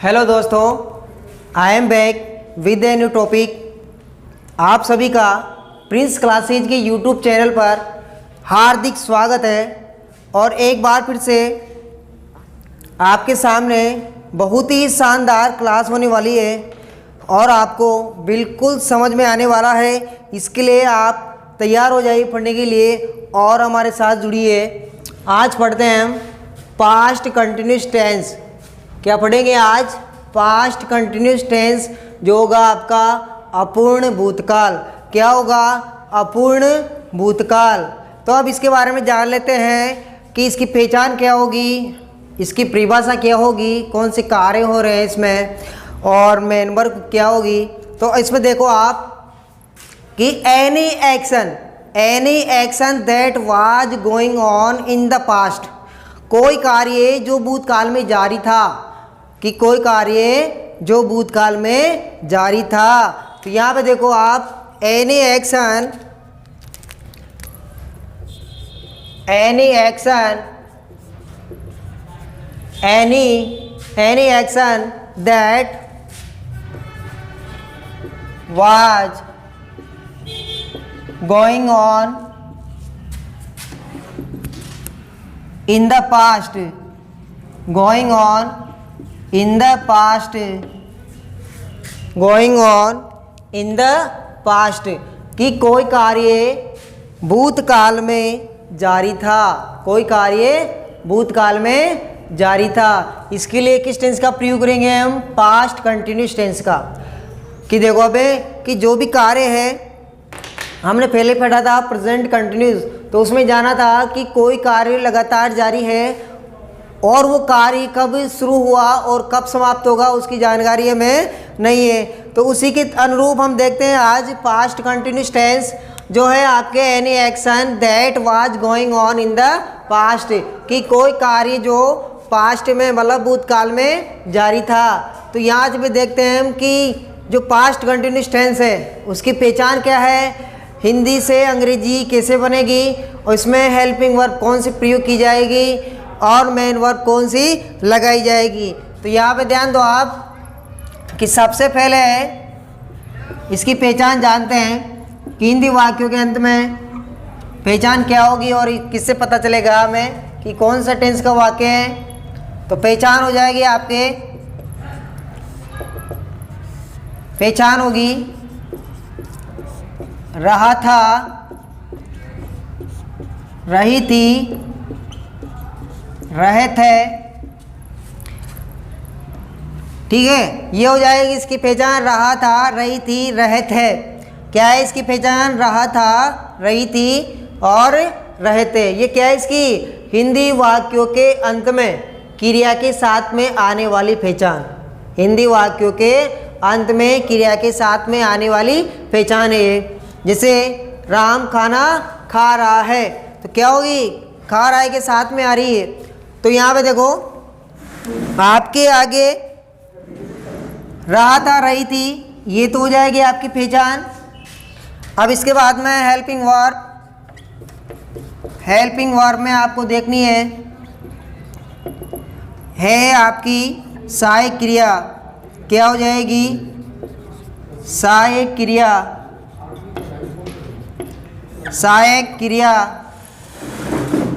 Hello दोस्तों, I am back with a new topic. आप सभी का प्रिंस क्लासेज के यूट्यूब चैनल पर हार्दिक स्वागत है। और एक बार फिर से आपके सामने बहुत ही शानदार क्लास होने वाली है और आपको बिल्कुल समझ में आने वाला है। इसके लिए आप तैयार हो जाइए पढ़ने के लिए और हमारे साथ जुड़िए। आज पढ़ते हैं हम पास्ट कंटिन्यूस टेंस। क्या पढ़ेंगे आज? पास्ट कंटिन्यूस टेंस, जो होगा आपका अपूर्ण भूतकाल। क्या होगा? अपूर्ण भूतकाल। तो अब इसके बारे में जान लेते हैं कि इसकी पहचान क्या होगी, इसकी परिभाषा क्या होगी, कौन से कार्य हो रहे हैं इसमें और मेन वर्ब क्या होगी। तो इसमें देखो आप कि any action that was going on in the past, कोई कार्य जो भूतकाल में जारी था, कि कोई कार्य जो भूतकाल में जारी था। तो यहाँ पे देखो आप any action that was going on in the past, going on in the past, कि कोई कार्य भूतकाल में जारी था, कोई कार्य भूतकाल में जारी था। इसके लिए किस टेंस का प्रयोग करेंगे हम? पास्ट कंटिन्यूस टेंस का। कि देखो अबे कि जो भी कार्य है, हमने पहले पढ़ा था प्रेजेंट कंटिन्यूस, तो उसमें जाना था कि कोई कार्य लगातार जारी है और वो कार्य कब शुरू हुआ और कब समाप्त होगा उसकी जानकारी हमें नहीं है। तो उसी के अनुरूप हम देखते हैं आज पास्ट कंटिन्यूस टेंस जो है आपके any action that was going on in the past, कि कोई कार्य जो पास्ट में मतलब भूतकाल में जारी था। तो यहाँ जब देखते हैं हम कि जो पास्ट कंटिन्यूस टेंस है उसकी पहचान क्या है, हिंदी से अंग्रेजी कैसे बनेगी, और इसमें हेल्पिंग वर्ब कौन सी प्रयोग की जाएगी और मेन वर्ब कौन सी लगाई जाएगी। तो यहाँ पे ध्यान दो आप कि सबसे पहले इसकी पहचान जानते हैं कि हिंदी वाक्यों के अंत में पहचान क्या होगी और किससे पता चलेगा हमें कि कौन सा टेंस का वाक्य है। तो पहचान हो जाएगी आपके, पहचान होगी रहा था, रही थी, रहे थे। ठीक है, ये हो जाएगी इसकी पहचान। रहा था, रही थी, रहे थे। क्या है इसकी पहचान? रहा था, रही थी और रहे थे। ये क्या है इसकी? हिंदी वाक्यों के अंत में क्रिया के साथ में आने वाली पहचान। हिंदी वाक्यों के अंत में क्रिया के साथ में आने वाली पहचान है। जैसे राम खाना खा रहा है, तो क्या होगी? खा रहा है के साथ में आ रही है। तो यहाँ पे देखो आपके आगे रहा था, रही थी, ये तो हो जाएगी आपकी पहचान। अब इसके बाद में हेल्पिंग वर्ब में आपको देखनी है आपकी सहायक क्रिया। क्या हो जाएगी? सहायक क्रिया।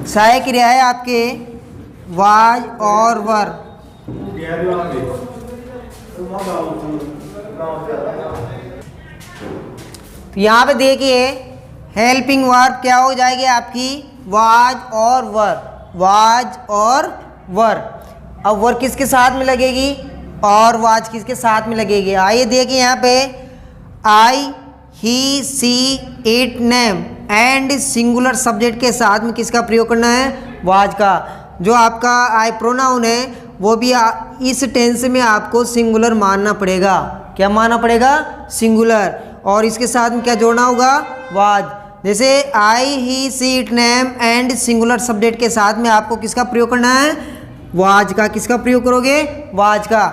सहायक क्रिया है आपके वाज और वर। यहाँ पे देखिए हेल्पिंग वर्ब क्या हो जाएगी आपकी? वाज और वर, वाज और वर। अब वर किसके साथ में लगेगी और वाज किसके साथ में लगेगी? आइए देखिए यहाँ पे I, he, she, it, name and singular subject के साथ में किसका प्रयोग करना है? वाज का। जो आपका आई प्रोनाउन है वो भी इस टेंस में आपको सिंगुलर मानना पड़ेगा। क्या मानना पड़ेगा? सिंगुलर। और इसके साथ में क्या जोड़ना होगा? वाज। जैसे I, he, she, it, name and singular subject के साथ में आपको किसका प्रयोग करना है? वाज का। किसका प्रयोग करोगे? वाज का।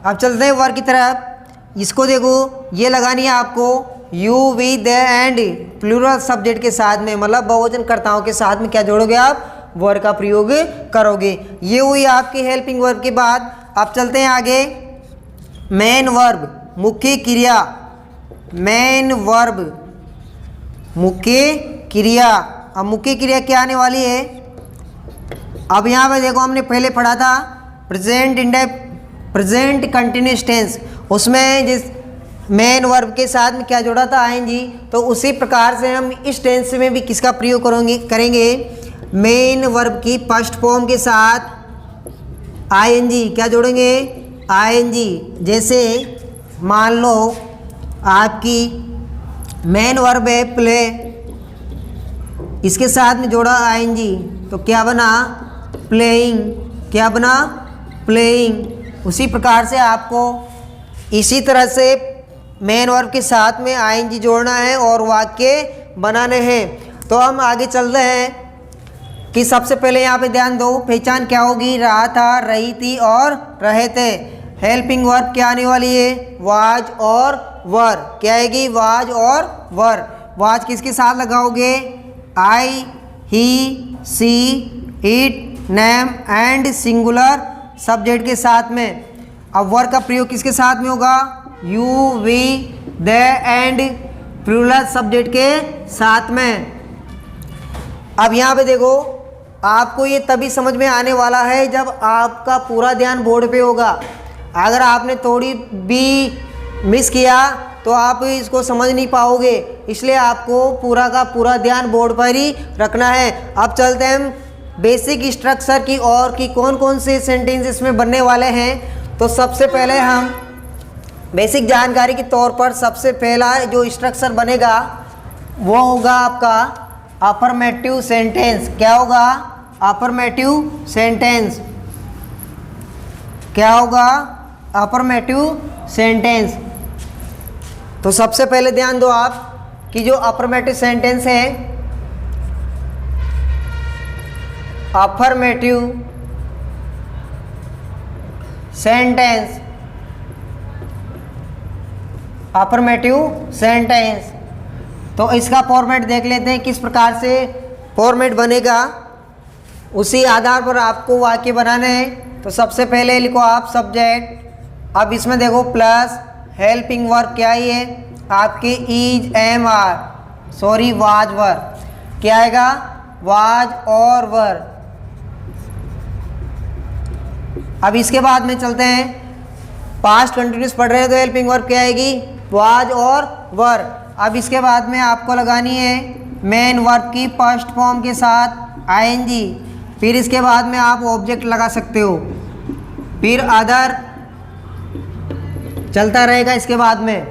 अब चलते हैं वर्ब की तरफ। इसको देखो, ये लगानी है आपको you, we, they and plural subject के साथ में, मतलब बहुवचनकर्ताओं के साथ में क्या जोड़ोगे आप? वर्ब का प्रयोग करोगे। ये हुई आपकी हेल्पिंग वर्ब के बाद। अब चलते हैं आगे। मेन वर्ब मुख्य क्रिया, मेन वर्ब मुख्य क्रिया। अब मुख्य क्रिया क्या आने वाली है? अब यहाँ पे देखो हमने पहले पढ़ा था प्रेजेंट कंटिन्यूअस टेंस, उसमें जिस मेन वर्ब के साथ में क्या जोड़ा था? आईएनजी। तो उसी प्रकार से हम इस टेंस में भी किसका प्रयोग करेंगे? मेन वर्ब की फर्स्ट फॉर्म के साथ आईएनजी। क्या जोड़ेंगे? आईएनजी। जैसे मान लो आपकी मेन वर्ब है प्ले, इसके साथ में जोड़ा आईएनजी, तो क्या बना? प्लेइंग। क्या बना? प्लेइंग। उसी प्रकार से आपको इसी तरह से मेन वर्ब के साथ में आईएनजी जोड़ना है और वाक्य बनाने हैं। तो हम आगे चल रहे हैं कि सबसे पहले यहाँ पे ध्यान दो, पहचान क्या होगी? रहा था, रही थी और रहे थे। हेल्पिंग वर्ब क्या आने वाली है? वाज और वर। क्या आएगी? वाज और वर। वाज किसके साथ लगाओगे? I, he, she, it, name and singular subject के साथ में। अब वर का प्रयोग किसके साथ में होगा? You, we, they and plural subject के साथ में। अब यहाँ पे देखो, आपको ये तभी समझ में आने वाला है जब आपका पूरा ध्यान बोर्ड पे होगा। अगर आपने थोड़ी भी मिस किया तो आप इसको समझ नहीं पाओगे, इसलिए आपको पूरा का पूरा ध्यान बोर्ड पर ही रखना है। अब चलते हैं हम बेसिक स्ट्रक्चर की और कि कौन कौन से सेंटेंस इसमें बनने वाले हैं। तो सबसे पहले हम बेसिक जानकारी के तौर पर सबसे पहला जो स्ट्रक्चर बनेगा वो होगा आपका अफर्मेटिव सेंटेंस। क्या होगा? Affirmative sentence. क्या होगा? Affirmative sentence. तो सबसे पहले ध्यान दो आप कि जो अफर्मेटिव सेंटेंस है, अफर्मेटिव सेंटेंस, अफर्मेटिव सेंटेंस। तो इसका फॉर्मेट देख लेते हैं किस प्रकार से फॉर्मेट बनेगा, उसी आधार पर आपको वाक्य बनाने हैं। तो सबसे पहले लिखो आप सब्जेक्ट। अब इसमें देखो प्लस हेल्पिंग वर्ब क्या ही है आपके? Is, am, are, sorry was, were. क्या आएगा? वाज और वर। अब इसके बाद में चलते हैं, पास्ट कंटिन्यूस पढ़ रहे हैं तो हेल्पिंग वर्ब क्या आएगी? वाज और वर। अब इसके बाद में आपको लगानी है मेन वर्ब की फर्स्ट फॉर्म के साथ आईएनजी। फिर इसके बाद में आप ऑब्जेक्ट लगा सकते हो, फिर अदर चलता रहेगा इसके बाद में।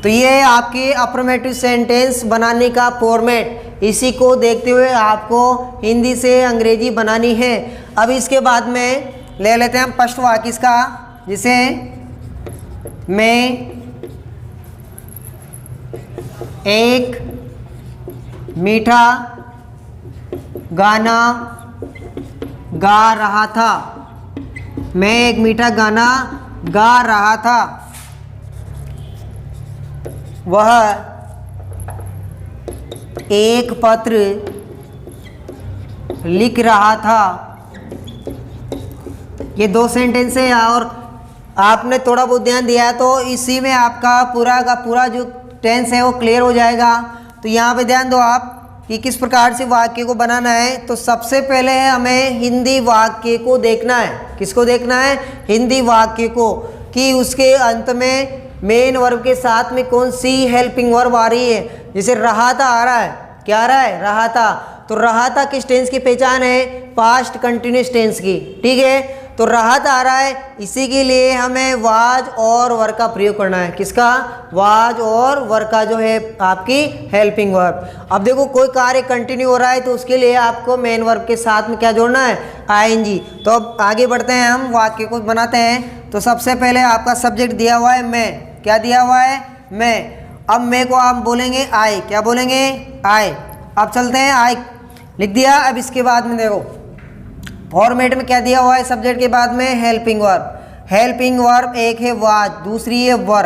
तो ये आपकी अफर्मेटिव सेंटेंस बनाने का फॉर्मेट। इसी को देखते हुए आपको हिंदी से अंग्रेजी बनानी है। अब इसके बाद में ले लेते हैं हम फर्स्ट वाक्य इसका, जिसे मैं एक मीठा गाना गा रहा था। मैं एक मीठा गाना गा रहा था। वह एक पत्र लिख रहा था। ये दो सेंटेंस है और आपने थोड़ा बहुत ध्यान दिया है तो इसी में आपका पूरा का पूरा जो टेंस है वो क्लियर हो जाएगा। तो यहाँ पे ध्यान दो आप कि किस प्रकार से वाक्य को बनाना है। तो सबसे पहले हमें हिंदी वाक्य को देखना है। किसको देखना है? हिंदी वाक्य को, कि उसके अंत में मेन वर्ब के साथ में कौन सी हेल्पिंग वर्ब आ रही है। जैसे रहा था आ रहा है, क्या आ रहा है? रहा था। तो रहा था किस टेंस की पहचान है? पास्ट कंटिन्यूस टेंस की। ठीक है, तो रहा था आ रहा है, इसी के लिए हमें वाज और वर का प्रयोग करना है। किसका? वाज और वर का जो है आपकी हेल्पिंग वर्ब। अब देखो कोई कार्य कंटिन्यू हो रहा है तो उसके लिए आपको मेन वर्ब के साथ में क्या जोड़ना है? आईएनजी। तो अब आगे बढ़ते हैं, हम वाक्य को बनाते हैं। तो सबसे पहले आपका सब्जेक्ट दिया हुआ है मैं। क्या दिया हुआ है? मैं। अब मैं को आप बोलेंगे आई। क्या बोलेंगे? आई। अब चलते हैं, आई लिख दिया। अब इसके बाद में देखो फॉर्मेट में क्या दिया हुआ है? सब्जेक्ट के बाद में हेल्पिंग वर्ब। हेल्पिंग वर्ब एक है वाज, दूसरी है वर।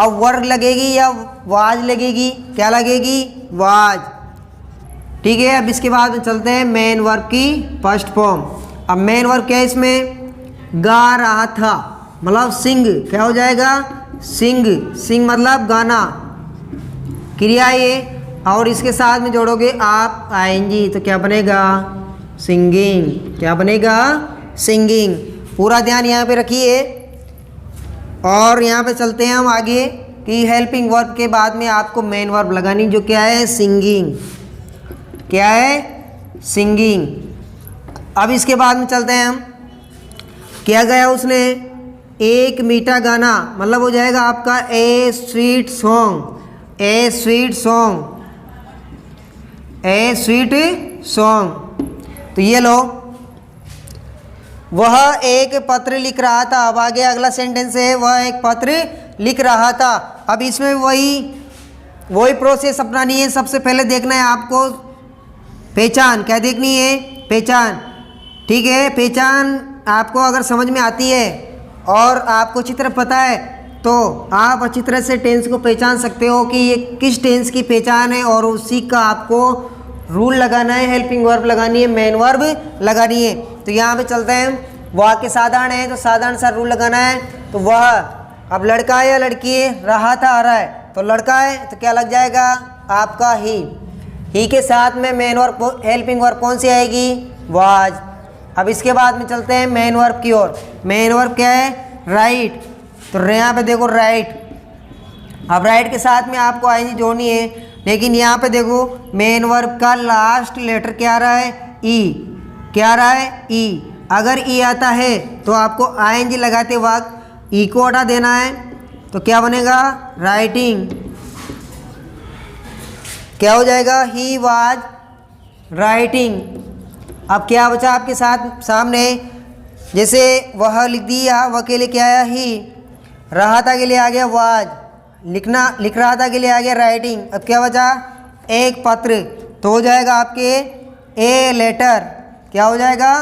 अब वर लगेगी या वाज लगेगी? क्या लगेगी? वाज। ठीक है, अब इसके बाद में चलते हैं मेन वर्ब की फर्स्ट फॉर्म। अब मेन वर्ब क्या है इसमें? गा रहा था। मतलब सिंग, क्या हो जाएगा? सिंग। सिंग मतलब गाना, क्रिया ये, और इसके साथ में जोड़ोगे आप आईएनजी तो क्या बनेगा? सिंगिंग। क्या बनेगा? सिंगिंग। पूरा ध्यान यहाँ पे रखिए। और यहाँ पे चलते हैं हम आगे कि हेल्पिंग वर्ब के बाद में आपको मेन वर्ब लगानी, जो क्या है? सिंगिंग। क्या है? सिंगिंग। अब इसके बाद में चलते हैं हम, क्या गया उसने? एक मीठा गाना, मतलब हो जाएगा आपका ए स्वीट सॉन्ग। ए स्वीट सॉन्ग, ए स्वीट सॉन्ग। तो ये लो, वह एक पत्र लिख रहा था। अब आगे अगला सेंटेंस है, वह एक पत्र लिख रहा था। अब इसमें वही प्रोसेस अपनानी है। सबसे पहले देखना है आपको पहचान। क्या देखनी है? पहचान। ठीक है, पहचान आपको अगर समझ में आती है और आपको अच्छी तरह पता है तो आप अच्छी तरह से टेंस को पहचान सकते हो कि ये किस टेंस की पहचान है, और उसी का आपको रूल लगाना है। हेल्पिंग वर्ब लगानी है, मेन वर्ब लगानी है। तो यहाँ पे चलते हैं, वाक्य साधारण है तो साधारण सा रूल लगाना है। तो वह, अब लड़का है या लड़की है? रहा था, आ रहा है, तो लड़का है तो क्या लग जाएगा? आपका ही के साथ में मेन वर्ब, हेल्पिंग वर्ब कौन सी आएगी? वाज। अब इसके बाद में चलते हैं मेन वर्ब की ओर। मेन वर्ब क्या है? राइट। तो यहाँ पे देखो राइट। अब राइट के साथ में आपको आईएनजी जोड़नी है, लेकिन यहाँ पे देखो मेन वर्ब का लास्ट लेटर क्या आ रहा है? ई। क्या आ रहा है? ई। अगर ई आता है तो आपको आईएनजी लगाते वक्त ई को हटा देना है, तो क्या बनेगा? राइटिंग। क्या हो जाएगा? He was writing. अब क्या बचा आपके साथ सामने? जैसे वह लिख दिया, वह के लिए क्या आया? ही। रहा था के लिए आ गया वाज। लिख रहा था के लिए आ गया राइटिंग। अब क्या बचा? एक पत्र, तो हो जाएगा आपके ए लेटर। क्या हो जाएगा?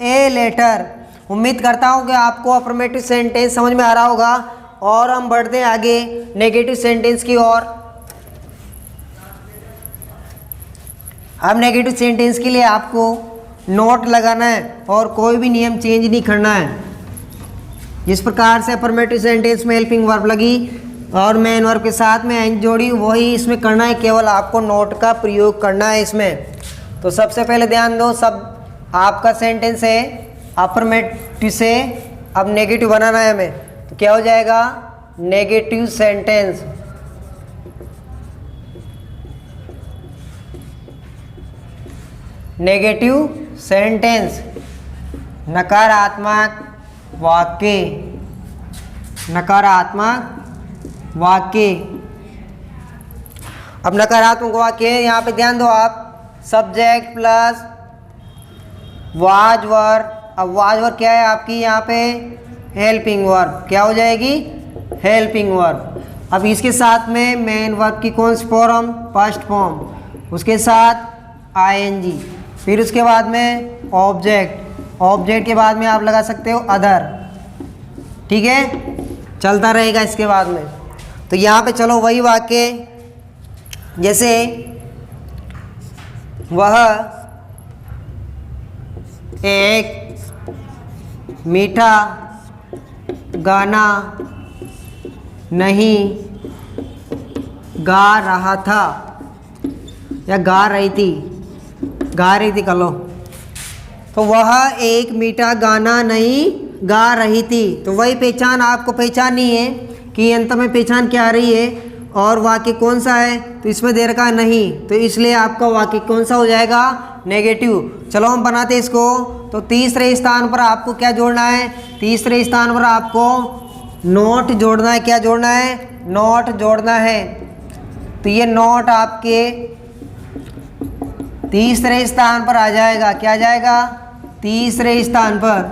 A letter. उम्मीद करता हूँ कि आपको अफर्मेटिव सेंटेंस समझ में आ रहा होगा। और हम बढ़ते हैं आगे नेगेटिव सेंटेंस की ओर। अब नेगेटिव सेंटेंस के लिए आपको नोट लगाना है और कोई भी नियम चेंज नहीं करना है। जिस प्रकार से अफर्मेटिव सेंटेंस में हेल्पिंग वर्ब लगी और मेन वर्ब के साथ में एंड जोड़ी, वही इसमें करना है। केवल आपको नोट का प्रयोग करना है इसमें। तो सबसे पहले ध्यान दो, सब आपका सेंटेंस है अफर्मेटिव से, अब नेगेटिव बनाना है हमें। तो क्या हो जाएगा? Negative sentence. नेगेटिव सेंटेंस, नकारात्मक वाक्य। नकारात्मक वाक्य। अब नकारात्मक वाक्य यहाँ पे ध्यान दो आप, सब्जेक्ट प्लस वाज वर्ब। अब वाज वर्ब क्या है आपकी? यहाँ पे हेल्पिंग वर्ब। क्या हो जाएगी? Helping verb. अब इसके साथ में मेन वर्ब की कौन सी फॉर्म? First form. उसके साथ आईएनजी, फिर उसके बाद में ऑब्जेक्ट। ऑब्जेक्ट के बाद में आप लगा सकते हो अदर। ठीक है, चलता रहेगा इसके बाद में। तो यहाँ पे चलो वही वाक्य, जैसे वह एक मीठा गाना नहीं गा रहा था, या गा रही थी कर लो। तो वह एक मीठा गाना नहीं गा रही थी। तो वही पहचान आपको पहचाननी है कि अंत में पहचान क्या आ रही है और वाक्य कौन सा है। तो इसमें दे रखा है नहीं, तो इसलिए आपका वाक्य कौन सा हो जाएगा? नेगेटिव। चलो हम बनाते हैं इसको। तो तीसरे स्थान पर आपको क्या जोड़ना है? तीसरे स्थान पर आपको नोट जोड़ना है। क्या जोड़ना है? नोट जोड़ना है। तो ये नोट आपके तीसरे स्थान पर आ जाएगा। क्या आ जाएगा? तीसरे स्थान पर।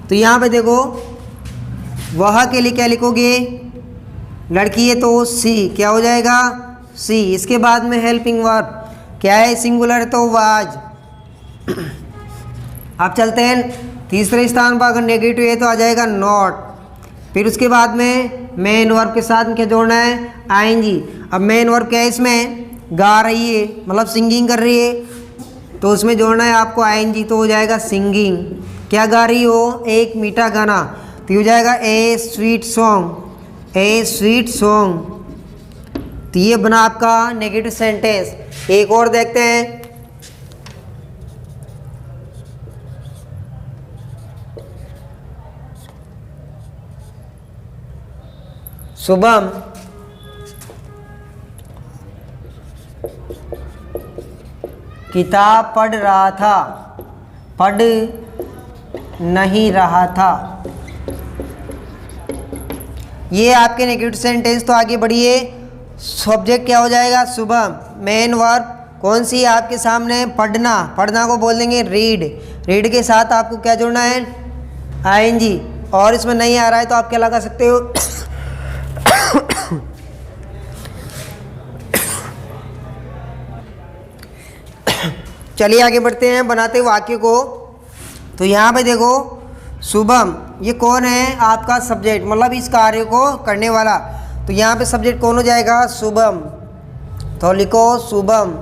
तो यहाँ पे देखो, वह के लिए क्या लिखोगे? लड़की है तो सी। क्या हो जाएगा? सी। इसके बाद में हेल्पिंग वर्ब क्या है? सिंगुलर है तो वाज। अब चलते हैं तीसरे स्थान पर, अगर नेगेटिव है तो आ जाएगा नॉट। फिर उसके बाद में मेन वर्ब के साथ में क्या जोड़ना है? आईएनजी। अब मेन वर्ब क्या है इसमें? गा रही है, मतलब सिंगिंग कर रही है, तो उसमें जोड़ना है आपको आईएनजी, तो हो जाएगा सिंगिंग। क्या गा रही हो? एक मीठा गाना। तो ये हो जाएगा ए स्वीट सॉन्ग, ए स्वीट सॉन्ग। तो ये बना आपका नेगेटिव सेंटेंस। एक और देखते हैं। शुभम किताब पढ़ रहा था, पढ़ नहीं रहा था। ये आपके नेगेटिव सेंटेंस। तो आगे बढ़िए। सब्जेक्ट क्या हो जाएगा? शुभम। मेन वर्ब कौन सी है आपके सामने? पढ़ना। पढ़ना को बोल देंगे रीड। रीड के साथ आपको क्या जोड़ना है? आईएनजी। और इसमें नहीं आ रहा है तो आप क्या लगा सकते हो? चलिए आगे बढ़ते हैं बनाते वाक्य को। तो यहाँ पे देखो, शुभम ये कौन है? आपका सब्जेक्ट, मतलब इस कार्य को करने वाला। तो यहाँ पे सब्जेक्ट कौन हो जाएगा? शुभम। तो लिखो शुभम।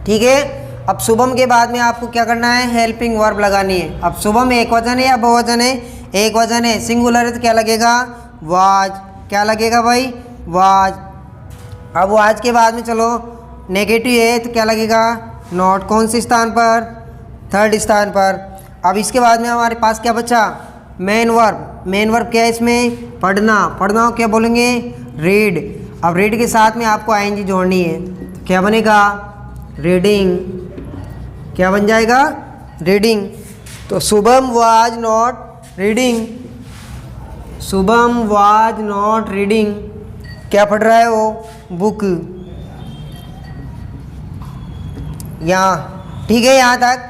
ठीक है। अब शुभम के बाद में आपको क्या करना है? हेल्पिंग वर्ब लगानी है। अब शुभम एक वचन है या बहुवचन है? एक वचन है। सिंगुलर है तो क्या लगेगा? वाज। क्या लगेगा भाई? वाज। अब वाज के बाद में चलो नेगेटिव है तो क्या लगेगा? नॉट। कौन से स्थान पर? थर्ड स्थान पर। अब इसके बाद में हमारे पास क्या बचा? Main verb. मेन वर्ब क्या है इसमें? पढ़ना। पढ़ना को क्या बोलेंगे? रीड। अब रीड के साथ में आपको आईएनजी जोड़नी है। तो क्या बनेगा? रीडिंग। क्या बन जाएगा? रीडिंग। तो Shubham was not reading. Shubham was not reading. क्या पढ़ रहा है वो? बुक। यहाँ ठीक है यहाँ तक।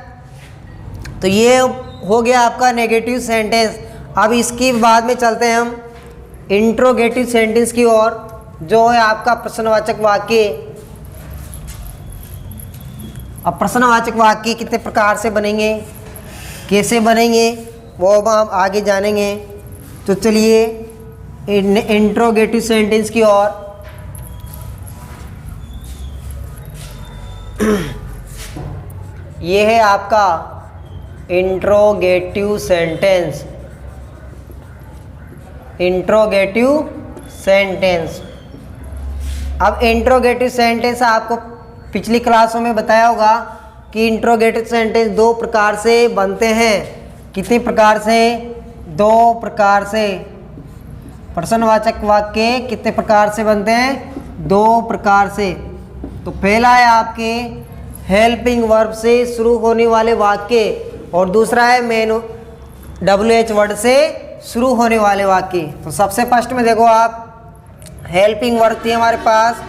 तो ये हो गया आपका नेगेटिव सेंटेंस। अब इसके बाद में चलते हैं हम इंट्रोगेटिव सेंटेंस की ओर, जो है आपका प्रश्नवाचक वाक्य। अब प्रश्नवाचक वाक्य कितने प्रकार से बनेंगे, कैसे बनेंगे, वो अब हम आगे जानेंगे। तो चलिए इंट्रोगेटिव सेंटेंस की ओर। ये है आपका इंट्रोगेटिव सेंटेंस। Interrogative sentence. अब इंट्रोगेटिव सेंटेंस आपको पिछली क्लासों में बताया होगा कि इंट्रोगेटिव सेंटेंस दो प्रकार से बनते हैं। कितने प्रकार से? दो प्रकार से। प्रश्नवाचक वाक्य कितने प्रकार से बनते हैं? दो प्रकार से। तो पहला है आपके हेल्पिंग वर्ब से शुरू होने वाले वाक्य, और दूसरा है मेन WH वर्ड से शुरू होने वाले वाक्य। तो सबसे फर्स्ट में देखो आप, हेल्पिंग वर्ब थी हमारे पास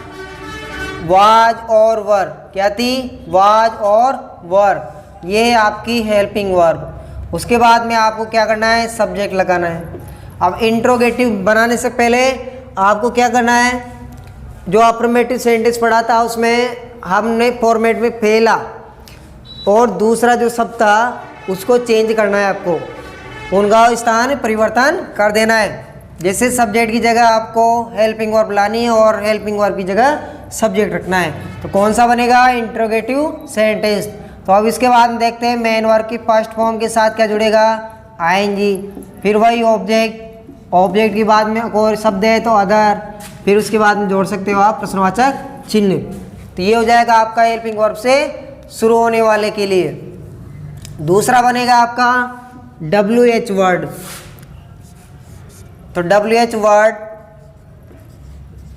वाज और वर। क्या थी? वाज और वर। ये है आपकी हेल्पिंग वर्ब। उसके बाद में आपको क्या करना है? सब्जेक्ट लगाना है। अब इंट्रोगेटिव बनाने से पहले आपको क्या करना है? जो अफर्मेटिव सेंटेंस पढ़ा था उसमें हमने फॉर्मेट में पहला और दूसरा जो शब्द था उसको चेंज करना है। आपको उनका स्थान परिवर्तन कर देना है। जैसे सब्जेक्ट की जगह आपको हेल्पिंग वर्ब लानी है और हेल्पिंग वर्ब की जगह सब्जेक्ट रखना है। तो कौन सा बनेगा? Interrogative sentence. तो अब इसके बाद देखते हैं मेन वर्ब की फर्स्ट फॉर्म के साथ क्या जुड़ेगा? आईएनजी। फिर वही ऑब्जेक्ट। ऑब्जेक्ट के बाद में कोई शब्द है तो अदर। फिर उसके बाद में जोड़ सकते हो आप प्रश्नवाचक चिन्ह। तो ये हो जाएगा आपका हेल्पिंग वर्ब से शुरू होने वाले के लिए। दूसरा बनेगा आपका WH वर्ड। तो WH वर्ड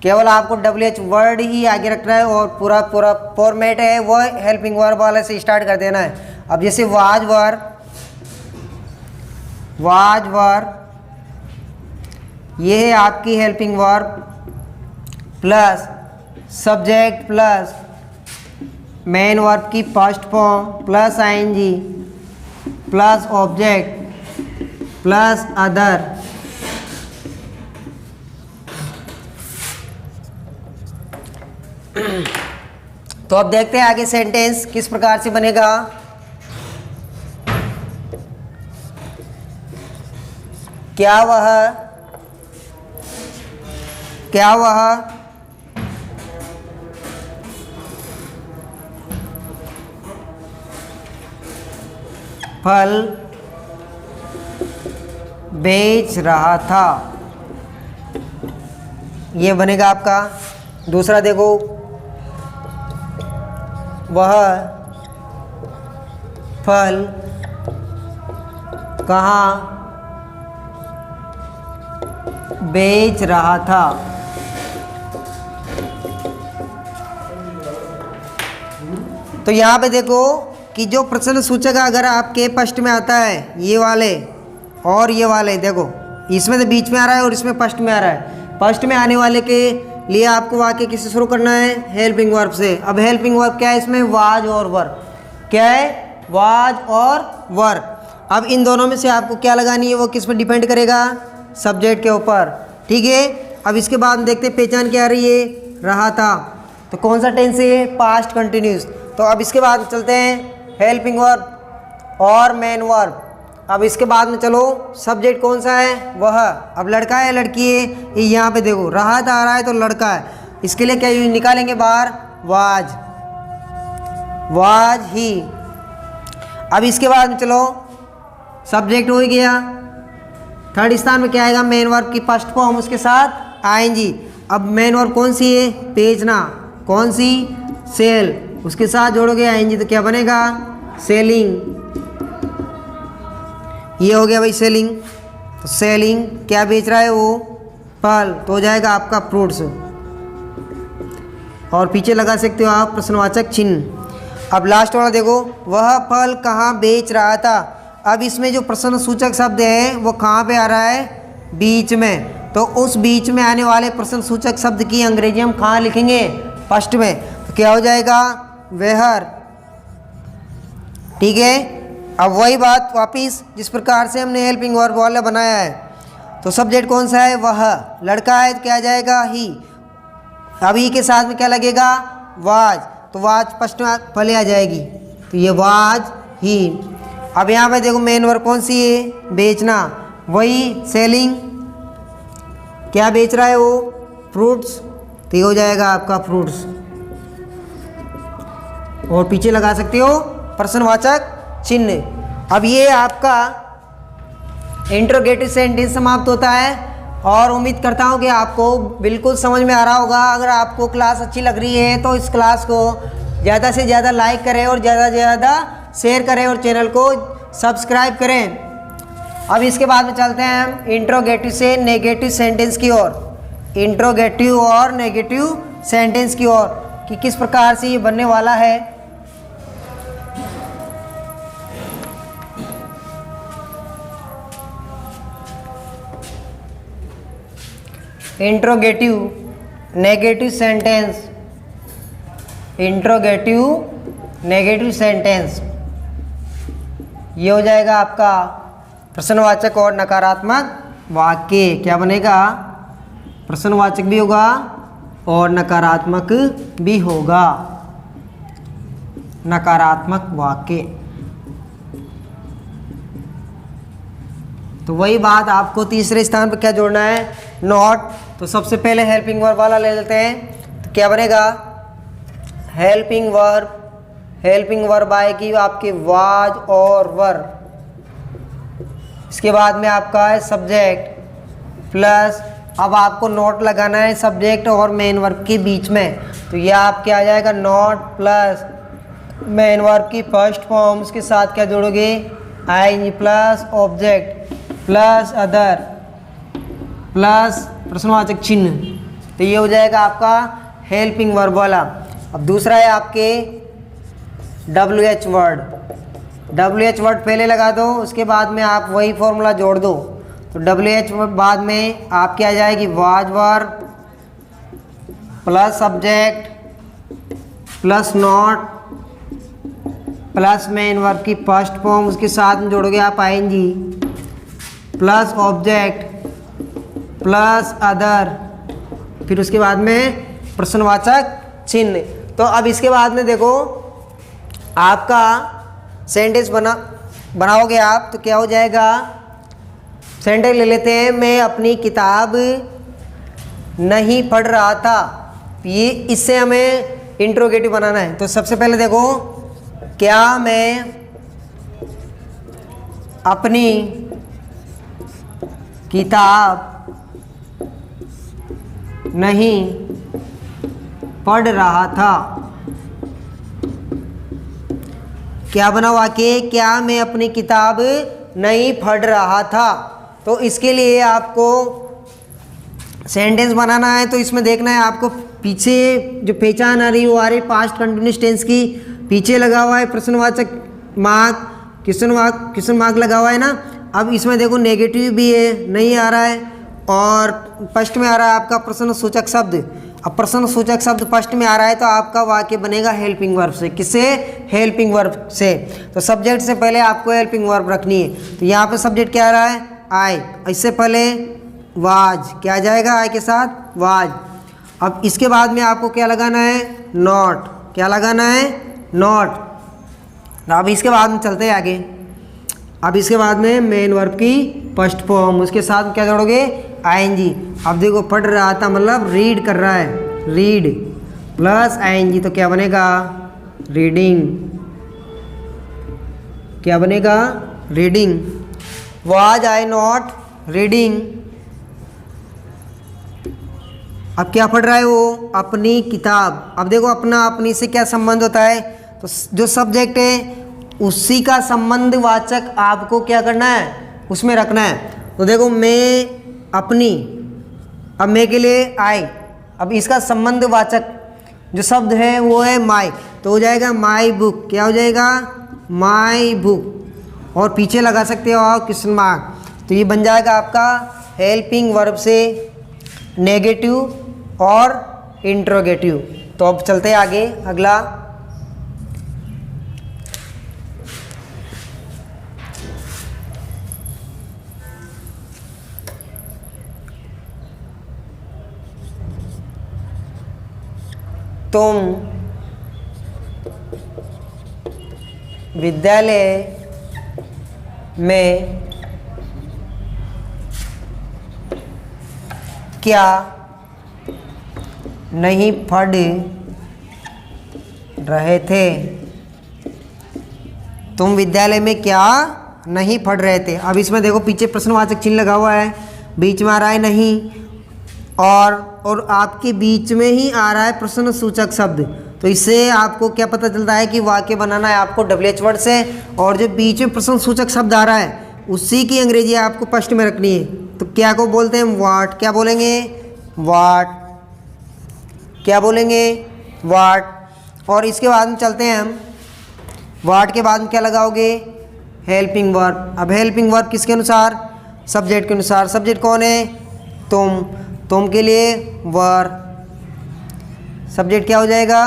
केवल आपको WH वर्ड ही आगे रखना है और पूरा फॉर्मेट है वो हेल्पिंग वर्ब वाले से स्टार्ट कर देना है। अब जैसे वाज वर, वाज वर ये है आपकी helping verb plus subject plus main verb की first form plus ING plus object plus other. तो अब देखते हैं आगे सेंटेंस किस प्रकार से बनेगा। क्या वह फल बेच रहा था। ये बनेगा आपका। दूसरा देखो, वह फल कहाँ बेच रहा था। तो यहाँ पे देखो कि जो प्रश्न सूचक अगर आपके फर्स्ट में आता है, ये वाले और ये वाले, देखो इसमें तो बीच में आ रहा है और इसमें फर्स्ट में आ रहा है। फर्स्ट में आने वाले के लिए आपको वाक्य किससे शुरू करना है? हेल्पिंग वर्ब से। अब हेल्पिंग वर्ब क्या है इसमें? वाज और वर। क्या है? वाज और वर। अब इन दोनों में से आपको क्या लगानी है, वो किस पर डिपेंड करेगा? सब्जेक्ट के ऊपर। ठीक है। अब इसके बाद देखते हैं पहचान क्या आ रही है? रहा था। तो कौन सा टेंस है? Past continuous. तो अब इसके बाद चलते हैं हेल्पिंग वर्ब और मेन वर्ब। अब इसके बाद में चलो, सब्जेक्ट कौन सा है? वह। अब लड़का है लड़की है? ये यहाँ पे देखो रहा था आ रहा है तो लड़का है। इसके लिए क्या निकालेंगे बाहर? Was, was he. अब इसके बाद में चलो, सब्जेक्ट हो गया। थर्ड स्थान में क्या आएगा? मेन वर्ब की फर्स्ट फॉर्म, उसके साथ आएंगी। अब मेन वर्ब कौन सी है? बेचना। कौन सी? सेल। उसके साथ जोड़ोगे आएंगी तो क्या बनेगा? सेलिंग। ये हो गया भाई सेलिंग। तो सेलिंग क्या बेच रहा है वो? फल। तो हो जाएगा आपका फ्रूट्स। और पीछे लगा सकते हो आप प्रश्नवाचक चिन्ह। अब लास्ट वाला देखो, वह फल कहाँ बेच रहा था। अब इसमें जो प्रश्न सूचक शब्द है वो कहाँ पे आ रहा है? बीच में। तो उस बीच में आने वाले प्रश्न सूचक शब्द की अंग्रेजी हम कहाँ लिखेंगे? फर्स्ट में। तो क्या हो जाएगा? वेहर। ठीक है। अब वही बात वापिस, जिस प्रकार से हमने हेल्पिंग वर्ब वाला बनाया है। तो सब्जेक्ट कौन सा है? वह। लड़का है तो क्या आ जाएगा? ही। अब ही के साथ में क्या लगेगा? वाज। तो वाज फर्स्ट में पहले आ जाएगी, तो ये वाज ही। अब यहाँ पे देखो मेन वर्ब कौन सी है? बेचना। वही सेलिंग। क्या बेच रहा है वो? फ्रूट्स। तो ये हो जाएगा आपका फ्रूट्स। और पीछे लगा सकते हो प्रश्नवाचक चिन्ह। अब ये आपका इंट्रोगेटिव सेंटेंस समाप्त होता है। और उम्मीद करता हूँ कि आपको बिल्कुल समझ में आ रहा होगा। अगर आपको क्लास अच्छी लग रही है तो इस क्लास को ज़्यादा से ज़्यादा लाइक करें और ज़्यादा से ज़्यादा शेयर करें और चैनल को सब्सक्राइब करें। अब इसके बाद में चलते हैं हम इंट्रोगेटिव से नेगेटिव सेंटेंस की ओर। इंट्रोगेटिव और नेगेटिव सेंटेंस की ओर कि किस प्रकार से ये बनने वाला है। Interrogative negative sentence. Interrogative negative sentence ये हो जाएगा आपका प्रश्नवाचक और नकारात्मक वाक्य। क्या बनेगा? प्रश्नवाचक भी होगा और नकारात्मक भी होगा। नकारात्मक वाक्य। तो वही बात आपको तीसरे स्थान पर क्या जोड़ना है? नॉट। तो सबसे पहले हेल्पिंग वर्ब वाला ले लेते हैं। तो क्या बनेगा? Helping verb. हेल्पिंग वर्ब आएगी आपके वाज और वर। इसके बाद में आपका है सब्जेक्ट प्लस, अब आपको नॉट लगाना है सब्जेक्ट और मेन वर्ब के बीच में। तो यह आपके आ जाएगा नॉट प्लस मेन वर्ब की फर्स्ट फॉर्म, उसके साथ क्या जोड़ोगे? ING plus object plus other plus प्रश्नवाचक चिन्ह। तो ये हो जाएगा आपका हेल्पिंग वर्ब वाला। अब दूसरा है आपके WH वर्ड। WH वर्ड पहले लगा दो, उसके बाद में आप वही फॉर्मूला जोड़ दो। तो WH बाद में आपके आ जाएगी was verb plus subject plus not plus main verb की फर्स्ट फॉर्म, उसके साथ में जोड़ोगे आप ING plus object plus other, फिर उसके बाद में प्रश्नवाचक चिन्ह। तो अब इसके बाद में देखो आपका सेंटेंस बनाओगे आप तो क्या हो जाएगा? सेंटेंस ले लेते हैं। मैं अपनी किताब नहीं पढ़ रहा था। ये इससे हमें इंट्रोगेटिव बनाना है। तो सबसे पहले देखो, क्या मैं अपनी किताब नहीं पढ़ रहा था। क्या बना वाक्य? क्या मैं अपनी किताब नहीं पढ़ रहा था। तो इसके लिए आपको सेंटेंस बनाना है। तो इसमें देखना है आपको पीछे जो पहचान आ रही वो आ रही पास्ट कंटिन्यूअस टेंस की, पीछे लगा हुआ है प्रश्नवाचक मार्क, क्वेश्चन मार्क लगा हुआ है ना। अब इसमें देखो नेगेटिव भी है, नहीं आ रहा है, और फर्स्ट में आ रहा है आपका प्रश्न सूचक शब्द। अब प्रश्न सूचक शब्द फर्स्ट में आ रहा है तो आपका वाक्य बनेगा हेल्पिंग वर्ब से। किससे? हेल्पिंग वर्ब से। तो सब्जेक्ट से पहले आपको हेल्पिंग वर्ब रखनी है। तो यहाँ पे सब्जेक्ट क्या आ रहा है? आई। इससे पहले वाज, क्या आ जाएगा? आई के साथ वाज। अब इसके बाद में आपको क्या लगाना है? नॉट। क्या लगाना है? नॉट। अब इसके बाद में चलते हैं आगे। अब इसके बाद में मेन वर्ब की फर्स्ट फॉर्म, उसके साथ क्या जोड़ोगे? आईएनजी। अब देखो पढ़ रहा था मतलब रीड कर रहा है, रीड प्लस आईएनजी, तो क्या बनेगा? रीडिंग। क्या बनेगा? Reading. Was I not reading. अब क्या पढ़ रहा है वो? अपनी किताब। अब देखो अपना अपनी से क्या संबंध होता है? तो जो सब्जेक्ट है उसी का संबंध वाचक आपको क्या करना है? उसमें रखना है। तो देखो मैं अपनी, अब मैं के लिए आई, अब इसका संबंध वाचक जो शब्द है वो है माई, तो हो जाएगा माई बुक। क्या हो जाएगा? My book. और पीछे लगा सकते हो आप क्वेश्चन मार्क, तो ये बन जाएगा आपका हेल्पिंग वर्ब से नेगेटिव और इंट्रोगेटिव। तो अब चलते हैं आगे अगला। तुम विद्यालय में क्या नहीं पढ़ रहे थे? तुम विद्यालय में क्या नहीं पढ़ रहे थे। अब इसमें देखो पीछे प्रश्नवाचक चिन्ह लगा हुआ है, बीच में आ रहा है नहीं, और आपके बीच में ही आ रहा है प्रश्न सूचक शब्द। तो इससे आपको क्या पता चलता है कि वाक्य बनाना है आपको WH वर्ड से, और जो बीच में प्रश्न सूचक शब्द आ रहा है उसी की अंग्रेजी आपको फर्स्ट में रखनी है। तो क्या को बोलते हैं? व्हाट। क्या बोलेंगे? व्हाट। क्या बोलेंगे? व्हाट। और इसके बाद में चलते हैं हम, व्हाट के बाद में क्या लगाओगे? Helping verb. अब हेल्पिंग वर्ब किसके अनुसार? सब्जेक्ट के अनुसार। सब्जेक्ट कौन है? तुम। तुम के लिए वर, सब्जेक्ट क्या हो जाएगा?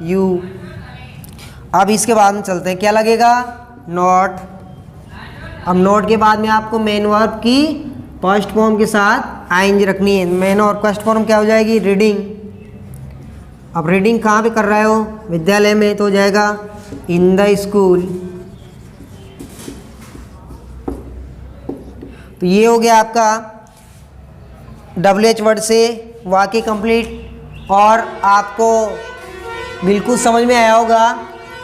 यू। अब इसके बाद में चलते हैं, क्या लगेगा? नॉट। अब नॉट के बाद में आपको मेन वर्ब की फर्स्ट फॉर्म के साथ आईएनजी रखनी है। मेन और फर्स्ट फॉर्म क्या हो जाएगी? रीडिंग। अब रीडिंग कहाँ पे कर रहे हो? विद्यालय में, तो हो जाएगा इन द स्कूल। तो ये हो गया आपका WH वर्ड से वाक्य कंप्लीट, और आपको बिल्कुल समझ में आया होगा।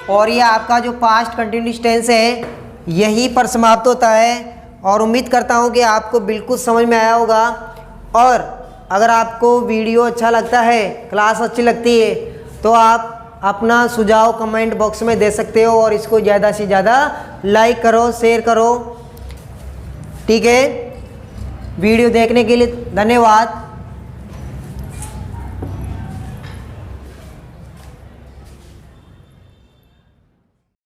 और ये आपका जो पास्ट कंटिन्यूअस टेंस है यहीं पर समाप्त होता है, और उम्मीद करता हूँ कि आपको बिल्कुल समझ में आया होगा। और अगर आपको वीडियो अच्छा लगता है, क्लास अच्छी लगती है, तो आप अपना सुझाव कमेंट बॉक्स में दे सकते हो, और इसको ज़्यादा से ज़्यादा लाइक करो, शेयर करो। ठीक है, वीडियो देखने के लिए धन्यवाद।